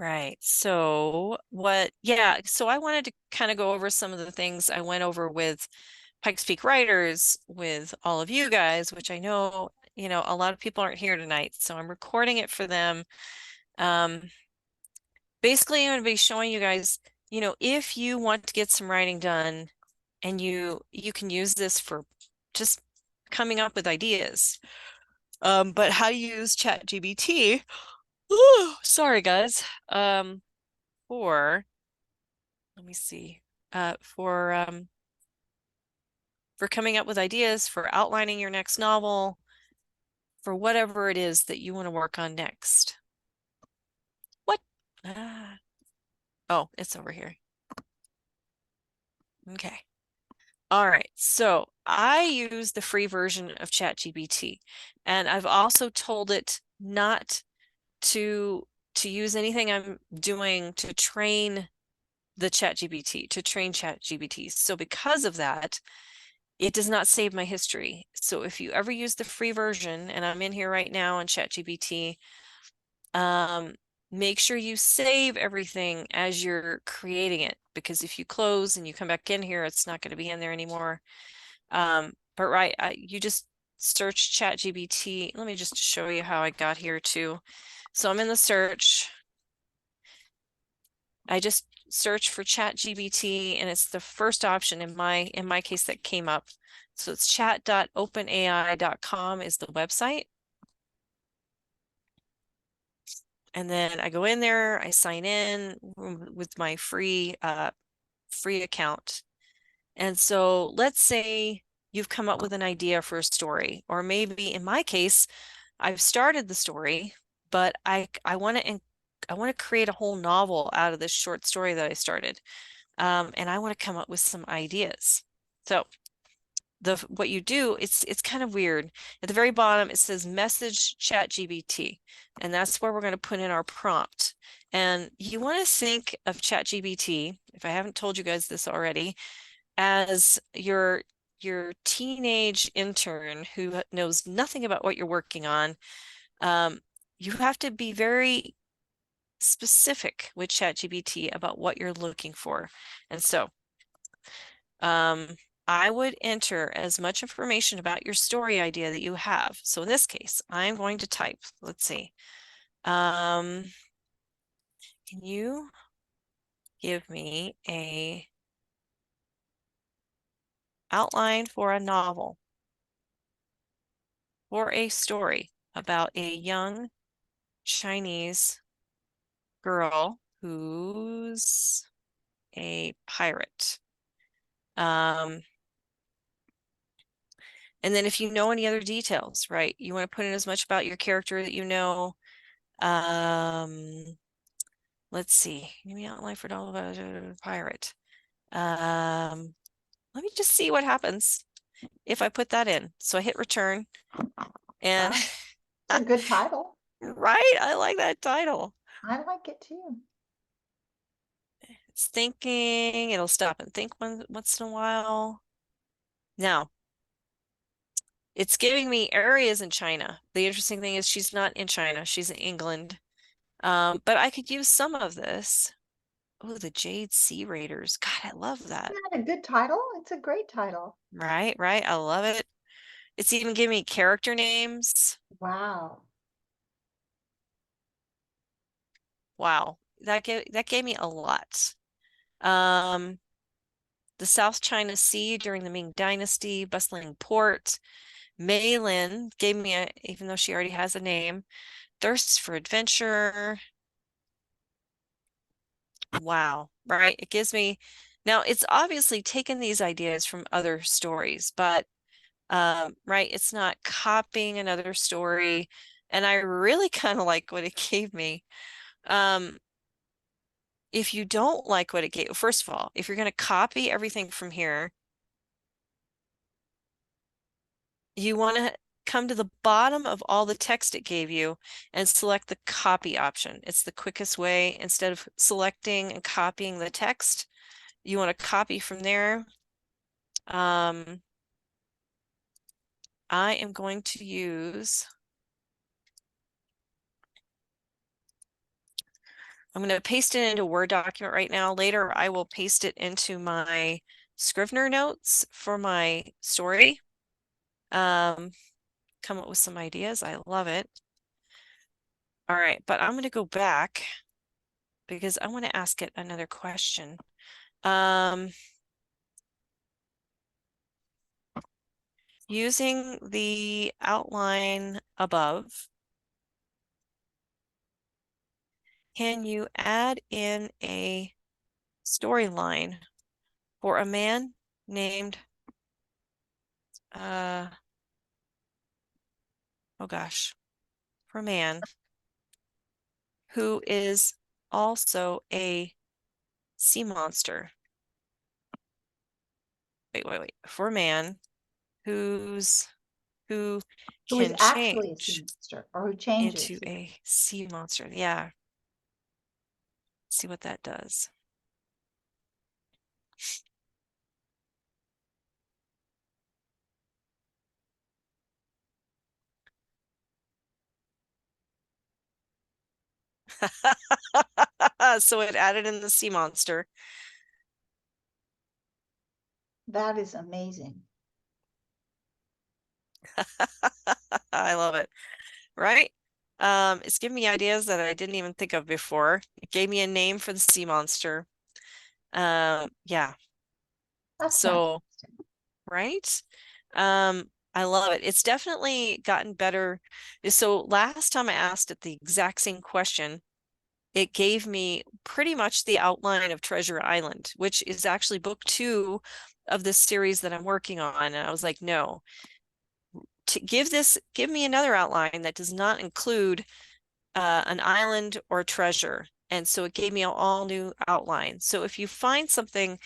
Right. So so I wanted to kind of go over some of the things I went over with Pikes Peak Writers, with all of you guys, which I know, a lot of people aren't here tonight, so I'm recording it for them. Basically, I'm going to be showing you guys, if you want to get some writing done and you can use this for just coming up with ideas. But how to use ChatGPT, sorry guys, for, let me see, for coming up with ideas, for outlining your next novel, for whatever it is that you want to work on next. What? Oh, it's over here. Okay. All right. So I use the free version of ChatGPT, and I've also told it not to use anything I'm doing to train the ChatGPT. So because of that, it does not save my history. So if you ever use the free version, and I'm in here right now on ChatGPT, make sure you save everything as you're creating it, because if you close and you come back in here, it's not going to be in there anymore. But you just search ChatGPT. Let me just show you how I got here too. So I'm in the search. I just search for ChatGPT, and it's the first option in my case that came up. So it's chat.openai.com is the website. And then I go in there, I sign in with my free account. And so let's say you've come up with an idea for a story, or maybe in my case, I've started the story, but I want to create a whole novel out of this short story that I started. And I want to come up with some ideas. So what you do, it's kind of weird. At the very bottom, it says message ChatGPT, and that's where we're going to put in our prompt. And you want to think of ChatGPT, if I haven't told you guys this already, as your teenage intern who knows nothing about what you're working on. You have to be very specific with ChatGPT about what you're looking for. And so I would enter as much information about your story idea that you have. So in this case, I'm going to type, let's see, can you give me a outline for a novel or a story about a young Chinese girl who's a pirate? And then if you know any other details, right, you want to put in as much about your character that you know. Let's see, give me an outline for novel about a pirate. Let me just see what happens if I put that in. So I hit return, and Wow, it's a good title. right, I like that title. I like it too. It's thinking, it'll stop and think once in a while. Now, it's giving me areas in China. The interesting thing is she's not in China, she's in England. But I could use some of this. Oh, the Jade Sea Raiders. God, I love that. Isn't that a good title? It's a great title. Right, right. I love it. It's even giving me character names. Wow. Wow. That gave me a lot. Um, the South China Sea during the Ming Dynasty, bustling port. Mei Lin gave me even though she already has a name, thirst for adventure. Wow, right? It gives me, now it's obviously taken these ideas from other stories, but right, it's not copying another story. And I really kind of like what it gave me. Um, if you don't like what it gave, first of all, if you're going to copy everything from here, you want to come to the bottom of all the text it gave you and select the copy option. It's the quickest way. Instead of selecting and copying the text, you want to copy from there. I am going to use I'm going to paste it into a Word document right now. Later, I will paste it into my Scrivener notes for my story. Come up with some ideas. I love it. All right, but I'm going to go back because I want to ask it another question. Using the outline above, can you add in a storyline for a man named, oh gosh, for a man who is also a sea monster? Wait. For a man who Who is can actually a change seamster or who changes. into a sea monster. Yeah, see what that does. So it added in the sea monster. That is amazing. I love it. Right? It's giving me ideas that I didn't even think of before. It gave me a name for the sea monster. Yeah. That's So, fantastic. right? I love it. It's definitely gotten better. So last time I asked it the exact same question, it gave me pretty much the outline of Treasure Island, which is actually book 2 of this series that I'm working on. And I was like, no, to give me another outline that does not include an island or treasure. And so it gave me an all new outline. So if you find something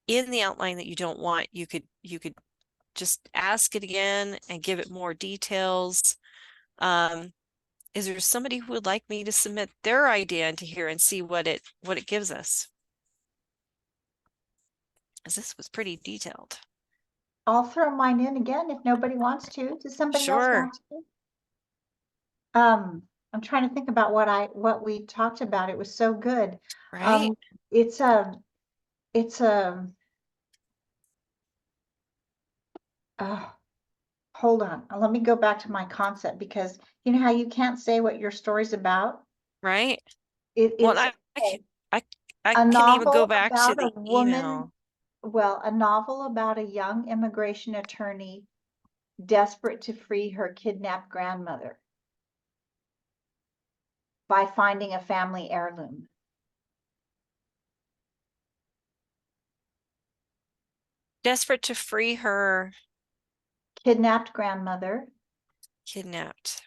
in the outline that you don't want, you could just ask it again and give it more details. Is there somebody who would like me to submit their idea into here and see what it gives us? Because this was pretty detailed. I'll throw mine in again if nobody wants to. Does somebody else Sure, want to? I'm trying to think about what we talked about. It was so good. right? Um, it's a it's a uh, hold on. Let me go back to my concept because you know how you can't say what your story's about? Right? Well, It's I, I a can even go novel back to about a the woman, email. well, a novel about a young immigration attorney desperate to free her kidnapped grandmother by finding a family heirloom. Desperate to free her Kidnapped grandmother. kidnapped.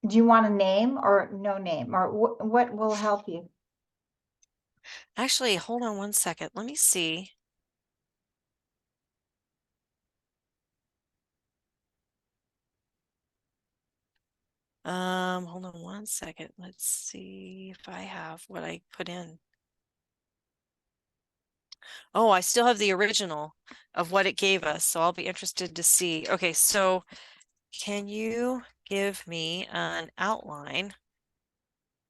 Do you want a name or no name? Or what will help you? Actually, hold on one second. Let me see. Hold on one second. Let's see if I have what I put in. Oh, I still have the original of what it gave us, so I'll be interested to see. Okay, so can you give me an outline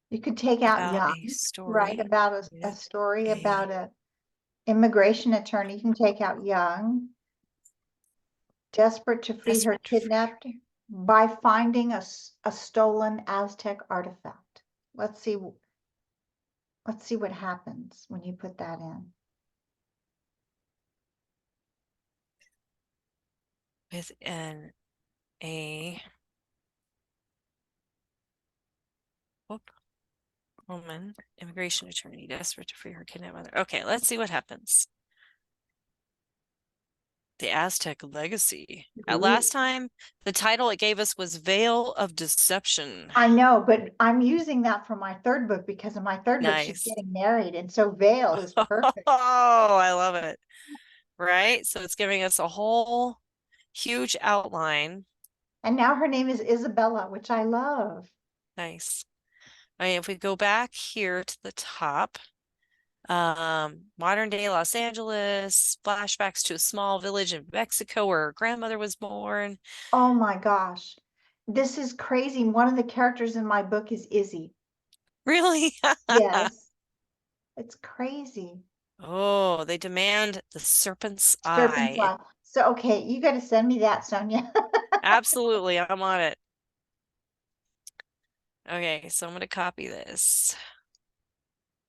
You could take out about young, a right? story About a with story a about a immigration attorney. You can take out young, desperate to free her desperate for kidnapped by finding a stolen Aztec artifact. Let's see. Let's see what happens when you put that in. with an a whoop, woman, immigration attorney, desperate to free her kidnapped mother. Okay, let's see what happens. The Aztec Legacy. Ooh. Last time, the title it gave us was Veil of Deception. I know, but I'm using that for my third book because in my third book she's Nice. getting married, and so veil is perfect. Oh, I love it. Right? So it's giving us a whole huge outline. And now her name is Isabella, which I love. Nice. I mean, if we go back here to the top, modern day Los Angeles, flashbacks to a small village in Mexico where her grandmother was born. Oh my gosh. This is crazy. One of the characters in my book is Izzy. Really? Yes, it's crazy. Oh, they demand the serpent's Serpent's eye. Eye. So, okay, you got to send me that, Sonia. Absolutely, I'm on it. Okay, so I'm going to copy this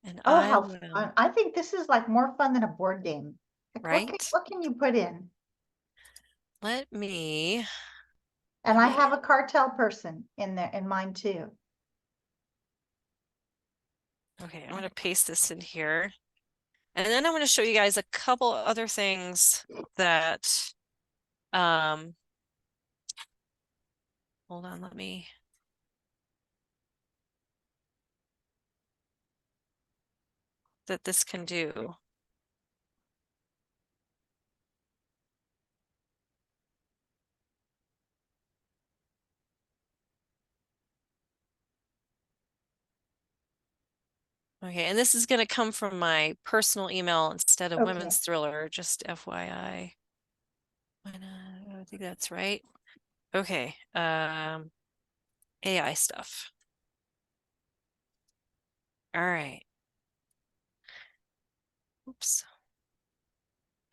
and Oh, I how will, fun. I think this is like more fun than a board game. Like right? what can you put in? Let me, And I maybe, have a cartel person in there in mine too. okay, I'm going to paste this in here. And then I'm going to show you guys a couple other things that, um, hold on, let me, that this can do. Okay, and this is going to come from my personal email instead of Okay. Women's Thriller, just FYI. Why not? I think that's right. Okay, AI stuff. All right. Oops.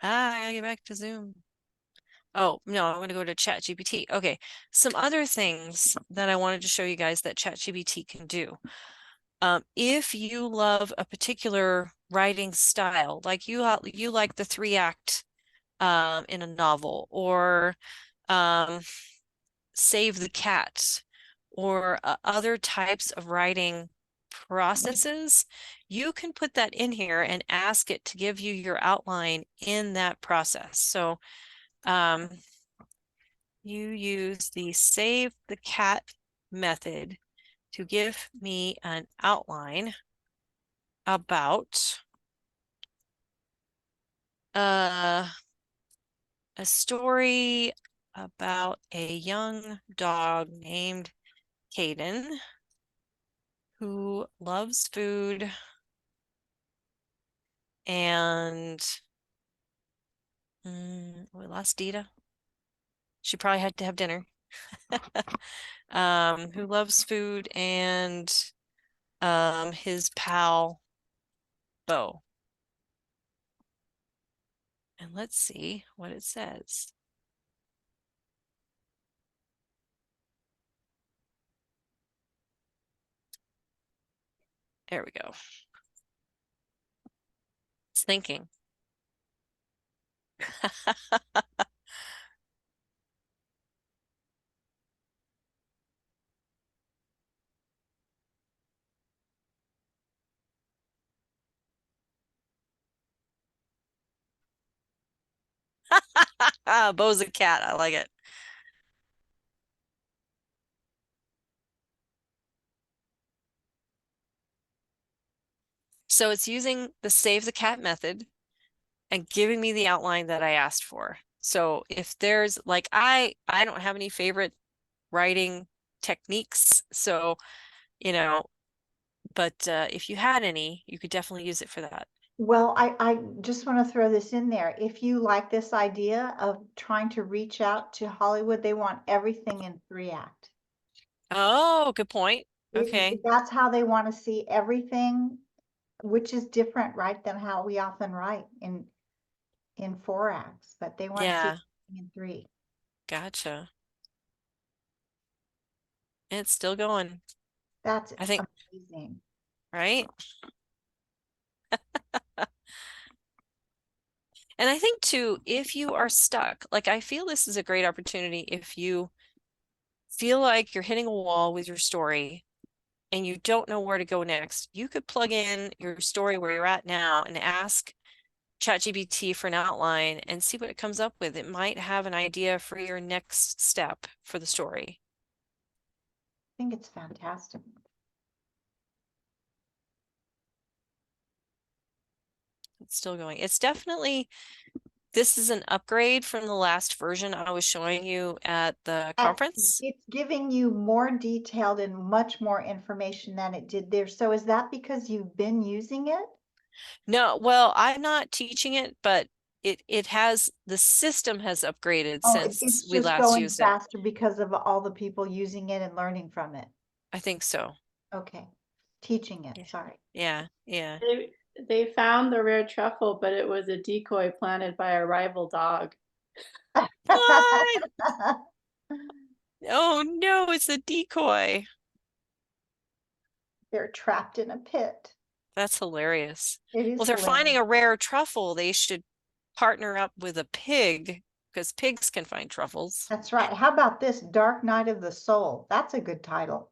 I gotta get back to Zoom. Oh, no, I'm gonna go to ChatGPT. Okay, some other things that I wanted to show you guys that ChatGPT can do. If you love a particular writing style, like you like the 3 act in a novel, or um, Save the Cat, or other types of writing processes, you can put that in here and ask it to give you your outline in that process. So you use the Save the Cat method to give me an outline about uh, a story about a young dog named Caden who loves food and we lost Dita. She probably had to have dinner. Who loves food and his pal Bo. And let's see what it says. There we go. It's thinking. Bo's a cat. I like it. So it's using the Save the Cat method and giving me the outline that I asked for. So if there's like I don't have any favorite writing techniques, so but if you had any, you could definitely use it for that. Well, I just want to throw this in there. If you like this idea of trying to reach out to Hollywood, they want everything in 3 act. Oh, good point. Okay. That's how they want to see everything, which is different, right, than how we often write in 4 acts, but they want to see Yeah, everything in three. gotcha. And it's still going. That's I think, amazing. right? And I think too, if you are stuck, like I feel this is a great opportunity if you feel like you're hitting a wall with your story and you don't know where to go next, you could plug in your story where you're at now and ask ChatGPT for an outline and see what it comes up with. It might have an idea for your next step for the story. I think it's fantastic. It's still going. It's definitely, this is an upgrade from the last version I was showing you at the And conference. it's giving you more detailed and much more information than it did there. So is that because you've been using it? No, well, I'm not teaching it, but it has, the system has upgraded Oh, since it's we just last going used it. faster because of all the people using it and learning from it. I think so. Okay. teaching it, Yeah. sorry. Yeah. Yeah. They found the rare truffle, but it was a decoy planted by a rival dog. What? Oh no, it's a decoy. They're trapped in a pit. That's hilarious. It Well, is if they're finding hilarious. a rare truffle, they should partner up with a pig because pigs can find truffles. That's right. How about this Dark Night of the Soul? That's a good title.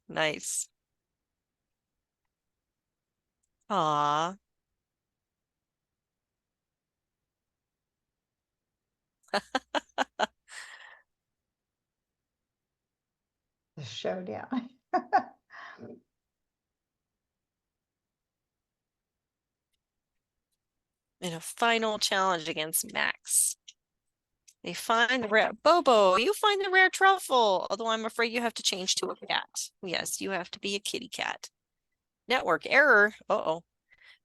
Nice. Aw. The showdown. In a final challenge against Max. They find the rare Bobo, you find the rare truffle. Although I'm afraid you have to change to a cat. Yes, you have to be a kitty cat. Network error. Uh-oh.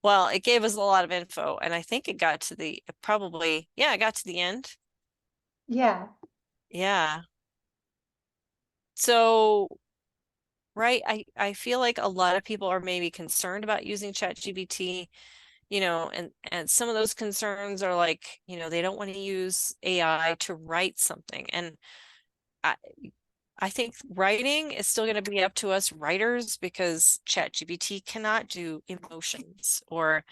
Well, it gave us a lot of info, and I think it got to the probably, yeah, it got to the end. Yeah. Yeah. So, right, I feel like a lot of people are maybe concerned about using ChatGPT, and some of those concerns are like, they don't want to use AI to write something. And I I think writing is still going to be up to us writers because ChatGPT cannot do emotions or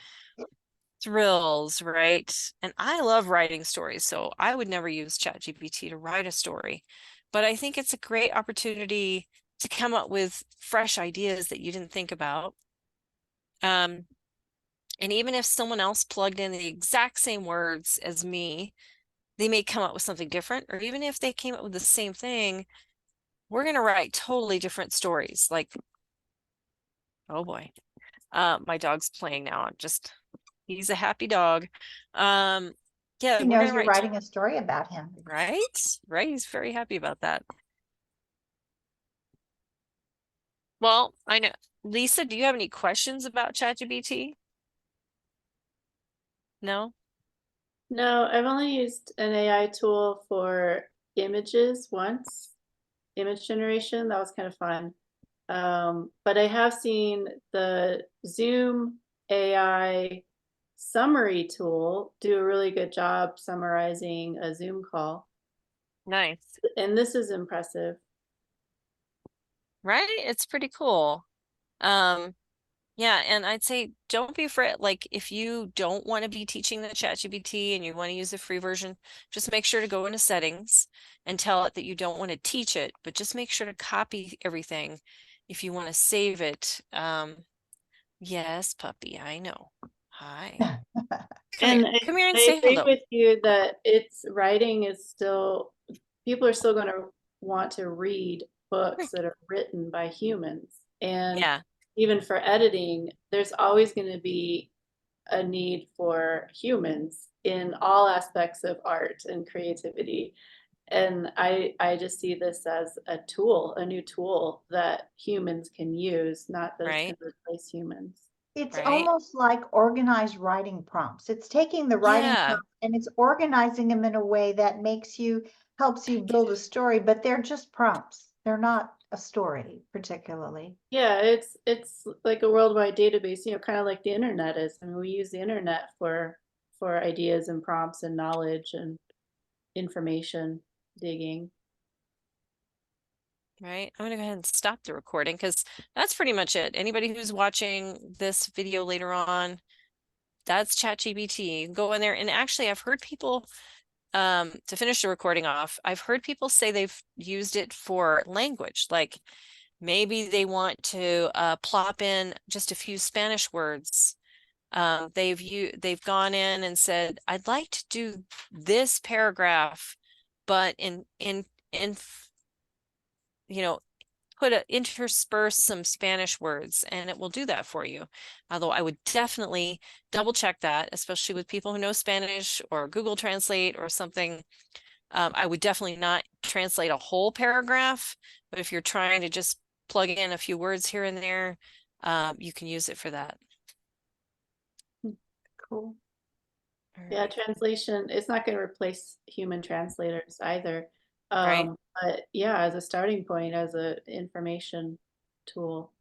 thrills, right? And I love writing stories, so I would never use ChatGPT to write a story. But I think it's a great opportunity to come up with fresh ideas that you didn't think about. Um, and even if someone else plugged in the exact same words as me, they may come up with something different. Or even if they came up with the same thing, we're going to write totally different stories. Like, oh boy, my dog's playing now. He's a happy dog. Um, yeah, He we're knows gonna you're write, writing a story about him. right? Right. He's very happy about that. Well, I know. Lisa, do you have any questions about ChatGPT? No? No, I've only used an AI tool for images once, image generation. That was kind of fun. But I have seen the Zoom AI summary tool do a really good job summarizing a Zoom call. Nice. And this is impressive. Right? It's pretty cool. Um, yeah, and I'd say don't be afraid. Like, if you don't want to be teaching the ChatGPT and you want to use the free version, just make sure to go into settings and tell it that you don't want to teach it, but just make sure to copy everything if you want to save it. Yes, puppy, I know. Hi. Come here. And Come here and I say agree hello. with you that it's writing is still, people are still going to want to read books that are written by humans. And Yeah, even for editing, there's always going to be a need for humans in all aspects of art and creativity. And I just see this as a tool, a new tool that humans can use, not that it's right, going to replace humans. It's right. almost like organized writing prompts. It's taking the writing Yeah, prompts and it's organizing them in a way that helps you build a story, but they're just prompts. They're not a story particularly. Yeah, it's like a worldwide database, kind of like the internet is. I mean, we use the internet for ideas and prompts and knowledge and information digging. right. I'm gonna go ahead and stop the recording because that's pretty much it. Anybody who's watching this video later on, that's ChatGPT. Go in there and actually I've heard people to finish the recording off, I've heard people say they've used it for language, like maybe they want to plop in just a few Spanish words. They've gone in and said, I'd like to do this paragraph, but in you know intersperse some Spanish words, and it will do that for you. Although I would definitely double check that, especially with people who know Spanish or Google Translate or something. I would definitely not translate a whole paragraph, but if you're trying to just plug in a few words here and there, you can use it for that. Cool. All Yeah, right. translation, it's not going to replace human translators either. Right. But yeah, as a starting point, as an information tool.